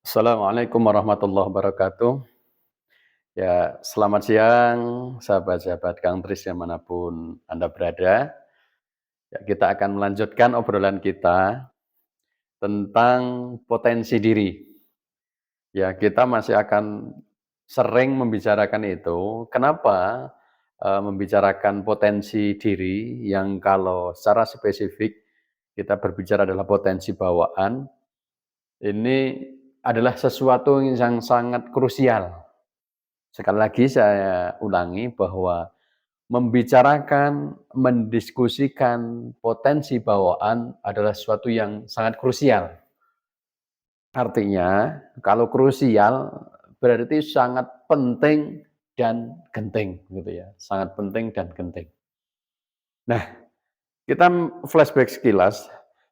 Assalamualaikum warahmatullahi wabarakatuh. Ya, selamat siang sahabat-sahabat Kang Tris dimanapun Anda berada. Ya, kita akan melanjutkan obrolan kita tentang potensi diri. Ya, kita masih akan sering membicarakan itu. Kenapa membicarakan potensi diri yang kalau secara spesifik kita berbicara adalah potensi bawaan, ini adalah sesuatu yang sangat krusial. Sekali lagi saya ulangi bahwa membicarakan, mendiskusikan potensi bawaan adalah sesuatu yang sangat krusial. Artinya, kalau krusial berarti sangat penting dan genting gitu ya, sangat penting dan genting. Nah, kita flashback sekilas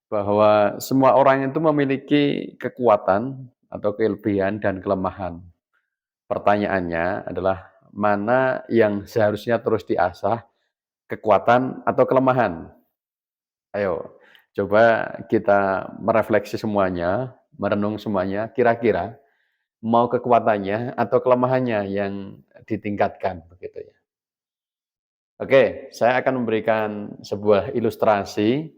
bahwa semua orang itu memiliki kekuatan atau kelebihan dan kelemahan. Pertanyaannya adalah mana yang seharusnya terus diasah, kekuatan atau kelemahan? Ayo, coba kita merefleksi semuanya, merenung semuanya, kira-kira mau kekuatannya atau kelemahannya yang ditingkatkan begitu ya. Oke, saya akan memberikan sebuah ilustrasi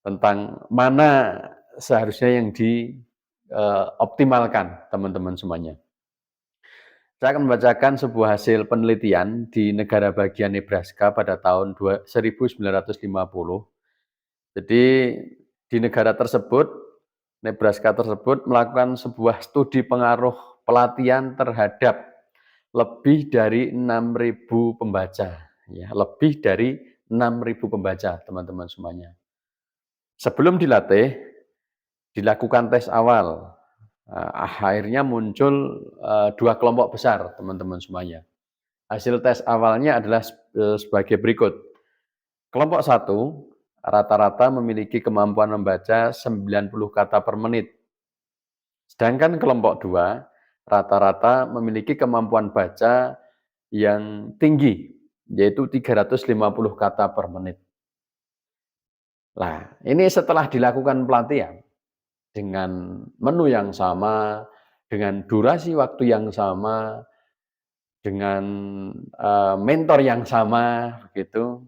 tentang mana seharusnya yang dioptimalkan teman-teman semuanya. Saya akan membacakan sebuah hasil penelitian di negara bagian Nebraska pada tahun 1950. Jadi di negara tersebut, Nebraska tersebut melakukan sebuah studi pengaruh pelatihan terhadap lebih dari 6.000 pembaca, ya, lebih dari 6.000 pembaca, teman-teman semuanya. Sebelum dilatih, dilakukan tes awal. Akhirnya muncul 2 kelompok besar, teman-teman semuanya. Hasil tes awalnya adalah sebagai berikut. Kelompok 1 rata-rata memiliki kemampuan membaca 90 kata per menit. Sedangkan kelompok 2 rata-rata memiliki kemampuan baca yang tinggi, yaitu 350 kata per menit. Nah, ini setelah dilakukan pelatihan dengan menu yang sama, dengan durasi waktu yang sama, dengan mentor yang sama, begitu.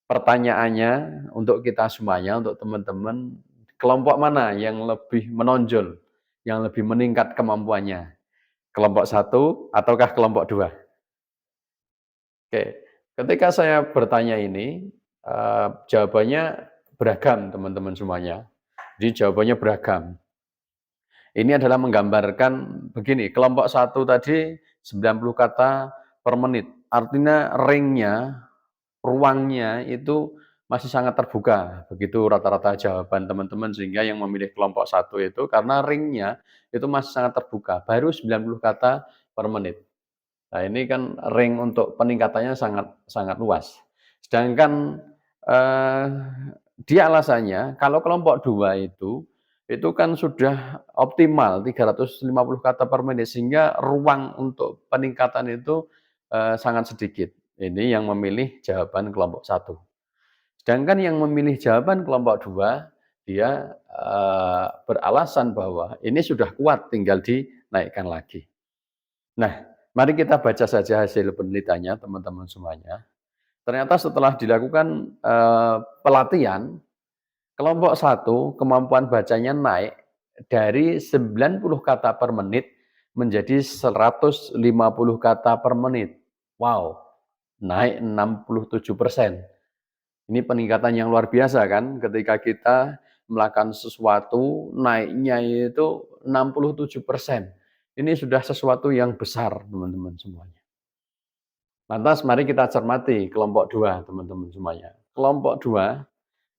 Pertanyaannya untuk kita semuanya, untuk teman-teman, kelompok mana yang lebih menonjol, yang lebih meningkat kemampuannya? Kelompok 1 ataukah kelompok 2? Oke, ketika saya bertanya ini, jawabannya beragam teman-teman semuanya. Jadi jawabannya beragam. Ini adalah menggambarkan begini, kelompok 1 tadi 90 kata per menit. Artinya ring-nya, ruangnya itu masih sangat terbuka. Begitu rata-rata jawaban teman-teman, sehingga yang memilih kelompok 1 itu karena ring-nya itu masih sangat terbuka, baru 90 kata per menit. Nah, ini kan ring untuk peningkatannya sangat sangat luas. Sedangkan, eee, dia alasannya kalau kelompok 2 itu kan sudah optimal 350 kata per menit, sehingga ruang untuk peningkatan itu, sangat sedikit. Ini yang memilih jawaban kelompok 1. Sedangkan yang memilih jawaban kelompok 2, dia, beralasan bahwa ini sudah kuat, tinggal dinaikkan lagi. Nah, mari kita baca saja hasil penelitiannya teman-teman semuanya. Ternyata setelah dilakukan, pelatihan, kelompok 1 kemampuan bacanya naik dari 90 kata per menit menjadi 150 kata per menit. Wow, naik 67%. Ini peningkatan yang luar biasa kan, ketika kita melakukan sesuatu naiknya itu 67%. Ini sudah sesuatu yang besar teman-teman semuanya. Lantas mari kita cermati kelompok 2 teman-teman semuanya. Kelompok 2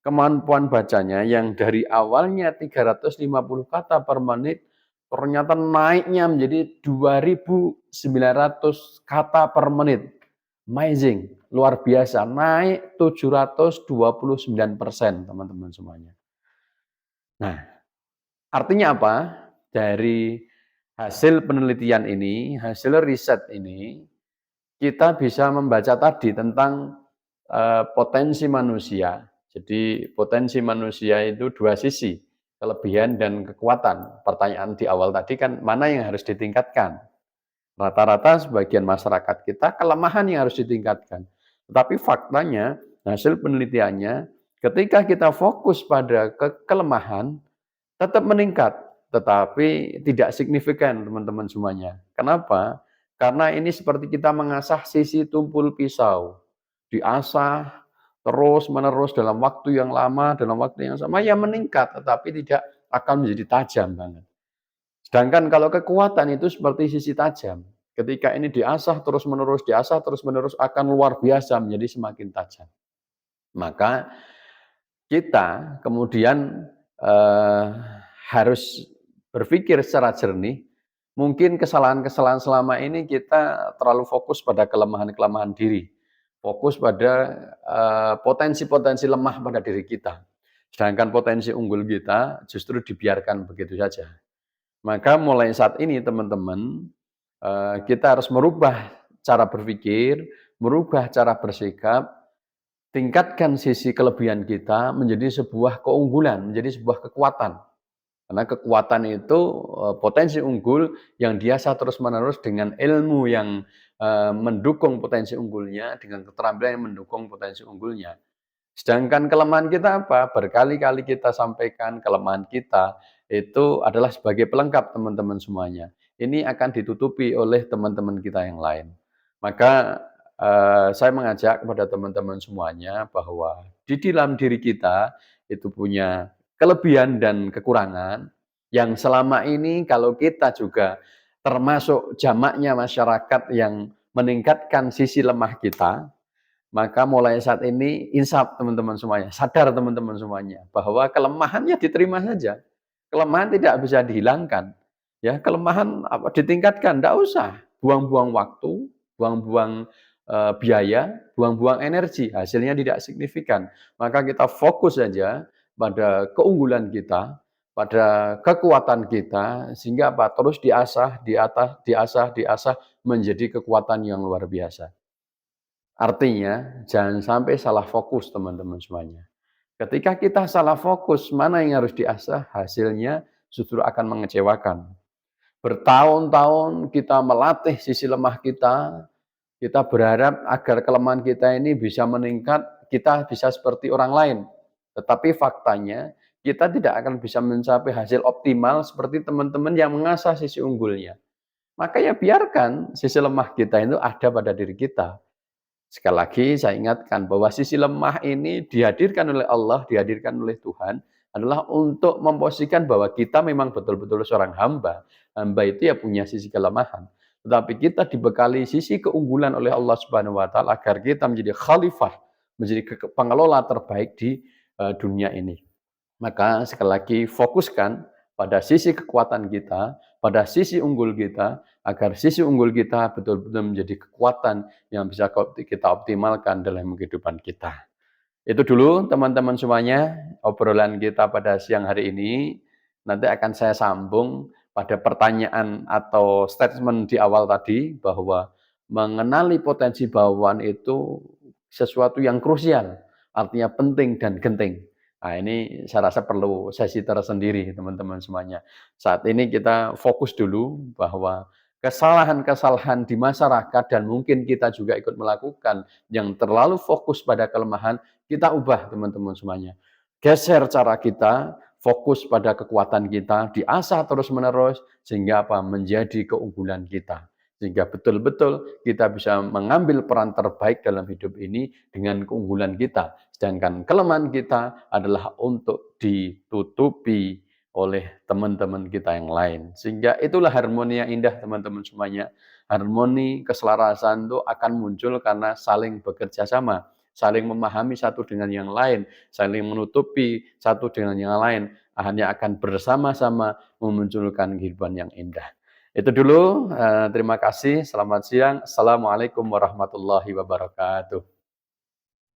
kemampuan bacanya yang dari awalnya 350 kata per menit, ternyata naiknya menjadi 2.900 kata per menit. Amazing, luar biasa, naik 729% teman-teman semuanya. Nah, artinya apa? Dari hasil penelitian ini, hasil riset ini, kita bisa membaca tadi tentang potensi manusia. Jadi potensi manusia itu dua sisi. kelebihan dan kekuatan. Pertanyaan di awal tadi kan mana yang harus ditingkatkan? Rata-rata sebagian masyarakat kita kelemahan yang harus ditingkatkan. Tetapi faktanya, hasil penelitiannya, ketika kita fokus pada kelemahan, tetap meningkat, tetapi tidak signifikan teman-teman semuanya. Kenapa? Karena ini seperti kita mengasah sisi tumpul pisau. Diasah terus-menerus dalam waktu yang lama, dalam waktu yang sama, ya meningkat, tetapi tidak akan menjadi tajam banget. Sedangkan kalau kekuatan itu seperti sisi tajam. Ketika ini diasah terus-menerus akan luar biasa menjadi semakin tajam. Maka kita kemudian eh, harus berpikir secara jernih. Mungkin kesalahan-kesalahan selama ini kita terlalu fokus pada kelemahan-kelemahan diri, fokus pada potensi-potensi lemah pada diri kita. Sedangkan potensi unggul kita justru dibiarkan begitu saja. Maka mulai saat ini teman-teman, kita harus merubah cara berpikir, merubah cara bersikap, tingkatkan sisi kelebihan kita menjadi sebuah keunggulan, menjadi sebuah kekuatan. Karena kekuatan itu potensi unggul yang diasah terus-menerus dengan ilmu yang mendukung potensi unggulnya, dengan keterampilan yang mendukung potensi unggulnya. Sedangkan kelemahan kita apa? Berkali-kali kita sampaikan kelemahan kita itu adalah sebagai pelengkap teman-teman semuanya. Ini akan ditutupi oleh teman-teman kita yang lain. Maka saya mengajak kepada teman-teman semuanya bahwa di dalam diri kita itu punya kelebihan dan kekurangan yang selama ini kalau kita juga termasuk jamaknya masyarakat yang meningkatkan sisi lemah kita, maka mulai saat ini insaf teman-teman semuanya, sadar teman-teman semuanya bahwa kelemahannya diterima saja. Kelemahan tidak bisa dihilangkan. Ya, kelemahan apa ditingkatkan, enggak usah buang-buang waktu, buang-buang biaya, buang-buang energi, hasilnya tidak signifikan. Maka kita fokus saja pada keunggulan kita, pada kekuatan kita sehingga apa? Terus diasah, diasah menjadi kekuatan yang luar biasa. Artinya, jangan sampai salah fokus teman-teman semuanya. Ketika kita salah fokus, mana yang harus diasah, hasilnya justru akan mengecewakan. Bertahun-tahun kita melatih sisi lemah kita berharap agar kelemahan kita ini bisa meningkat, kita bisa seperti orang lain. Tetapi faktanya, kita tidak akan bisa mencapai hasil optimal seperti teman-teman yang mengasah sisi unggulnya. Maka ya biarkan sisi lemah kita itu ada pada diri kita. Sekali lagi saya ingatkan bahwa sisi lemah ini dihadirkan oleh Allah, dihadirkan oleh Tuhan adalah untuk memposisikan bahwa kita memang betul-betul seorang hamba. Hamba itu ya punya sisi kelemahan. Tetapi kita dibekali sisi keunggulan oleh Allah Subhanahu wa taala agar kita menjadi khalifah, menjadi pengelola terbaik di dunia ini. Maka sekali lagi fokuskan pada sisi kekuatan kita, pada sisi unggul kita, agar sisi unggul kita betul-betul menjadi kekuatan yang bisa kita optimalkan dalam kehidupan kita. Itu dulu teman-teman semuanya, obrolan kita pada siang hari ini. Nanti akan saya sambung pada pertanyaan atau statement di awal tadi, bahwa mengenali potensi bawaan itu sesuatu yang krusial, artinya penting dan genting. Nah, ini saya rasa perlu sesi tersendiri teman-teman semuanya. Saat ini kita fokus dulu bahwa kesalahan-kesalahan di masyarakat dan mungkin kita juga ikut melakukan yang terlalu fokus pada kelemahan, kita ubah teman-teman semuanya. Geser cara kita, fokus pada kekuatan kita, diasah terus-menerus sehingga apa? Menjadi keunggulan kita. Sehingga betul-betul kita bisa mengambil peran terbaik dalam hidup ini dengan keunggulan kita. Sedangkan kelemahan kita adalah untuk ditutupi oleh teman-teman kita yang lain. Sehingga itulah harmoni yang indah teman-teman semuanya. Harmoni, keselarasan itu akan muncul karena saling bekerja sama, saling memahami satu dengan yang lain, saling menutupi satu dengan yang lain, hanya akan bersama-sama memunculkan kehidupan yang indah. Itu dulu, terima kasih, selamat siang. Assalamualaikum warahmatullahi wabarakatuh.